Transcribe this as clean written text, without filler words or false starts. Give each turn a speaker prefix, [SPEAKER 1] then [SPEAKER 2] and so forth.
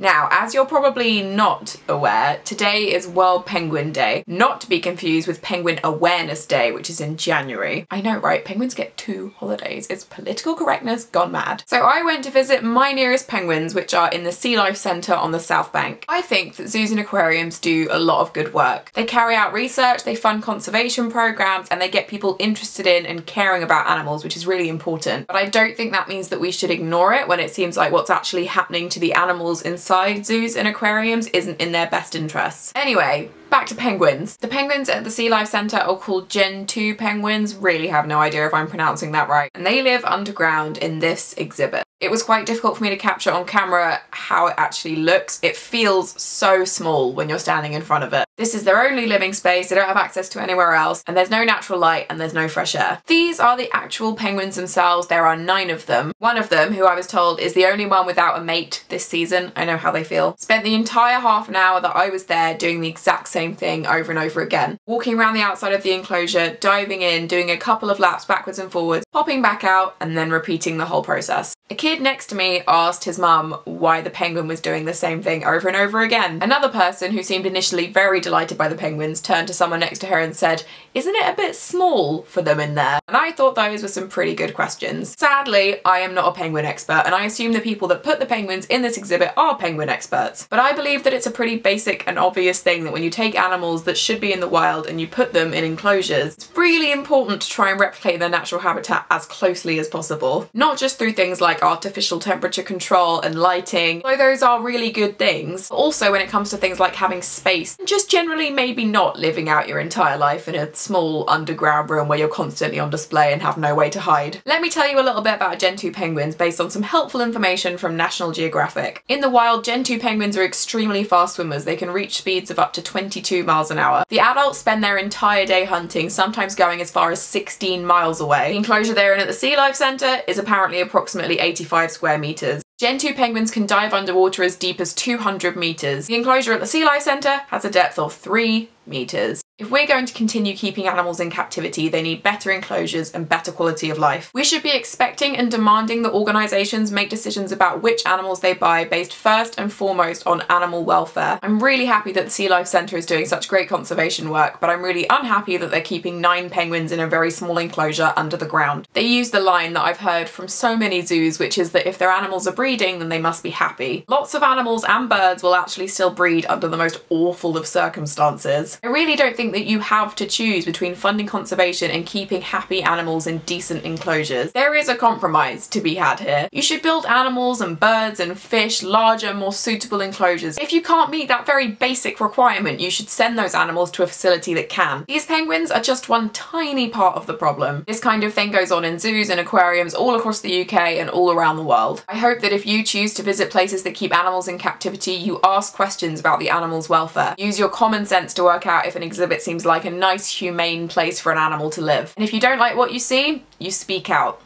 [SPEAKER 1] Now, as you're probably not aware, today is World Penguin Day, not to be confused with Penguin Awareness Day, which is in January. I know, right? Penguins get 2 holidays. It's political correctness gone mad. So I went to visit my nearest penguins, which are in the Sea Life Centre on the South Bank. I think that zoos and aquariums do a lot of good work. They carry out research, they fund conservation programs, and they get people interested in and caring about animals, which is really important. But I don't think that means that we should ignore it when it seems like what's actually happening to the animals inside zoos and aquariums isn't in their best interests. Anyway, back to penguins. The penguins at the Sea Life Centre are called Gen 2 penguins, really have no idea if I'm pronouncing that right, and they live underground in this exhibit. It was quite difficult for me to capture on camera how it actually looks. It feels so small when you're standing in front of it. This is their only living space, they don't have access to anywhere else, and there's no natural light and there's no fresh air. These are the actual penguins themselves. There are 9 of them. One of them, who I was told is the only one without a mate this season, I know how they feel, spent the entire half an hour that I was there doing the exact same thing over and over again. Walking around the outside of the enclosure, diving in, doing a couple of laps backwards and forwards, popping back out, and then repeating the whole process. A kid next to me asked his mum why the penguin was doing the same thing over and over again. Another person, who seemed initially very delighted by the penguins, turned to someone next to her and said, "Isn't it a bit small for them in there?" And I thought those were some pretty good questions. Sadly, I am not a penguin expert, and I assume the people that put the penguins in this exhibit are penguin experts. But I believe that it's a pretty basic and obvious thing that when you take animals that should be in the wild and you put them in enclosures, it's really important to try and replicate their natural habitat as closely as possible. Not just through things like artificial temperature control and lighting, though those are really good things, but also when it comes to things like having space and just generally maybe not living out your entire life in a small underground room where you're constantly on display and have no way to hide. Let me tell you a little bit about Gen 2 penguins based on some helpful information from National Geographic. In the wild, Gen 2 penguins are extremely fast swimmers. They can reach speeds of up to 22 miles an hour. The adults spend their entire day hunting, sometimes going as far as 16 miles away. The enclosure they're in at the Sea Life Centre is apparently approximately 85 square metres. Gen 2 penguins can dive underwater as deep as 200 metres. The enclosure at the Sea Life Centre has a depth of 3 metres. If we're going to continue keeping animals in captivity, they need better enclosures and better quality of life. We should be expecting and demanding that organisations make decisions about which animals they buy based first and foremost on animal welfare. I'm really happy that the Sea Life Centre is doing such great conservation work, but I'm really unhappy that they're keeping 9 penguins in a very small enclosure under the ground. They use the line that I've heard from so many zoos, which is that if their animals are breeding, then they must be happy. Lots of animals and birds will actually still breed under the most awful of circumstances. I really don't think that you have to choose between funding conservation and keeping happy animals in decent enclosures. There is a compromise to be had here. You should build animals and birds and fish larger, more suitable enclosures. If you can't meet that very basic requirement, you should send those animals to a facility that can. These penguins are just one tiny part of the problem. This kind of thing goes on in zoos and aquariums all across the UK and all around the world. I hope that if you choose to visit places that keep animals in captivity, you ask questions about the animal's welfare. Use your common sense to work out if an exhibit seems like a nice, humane place for an animal to live. And if you don't like what you see, you speak out.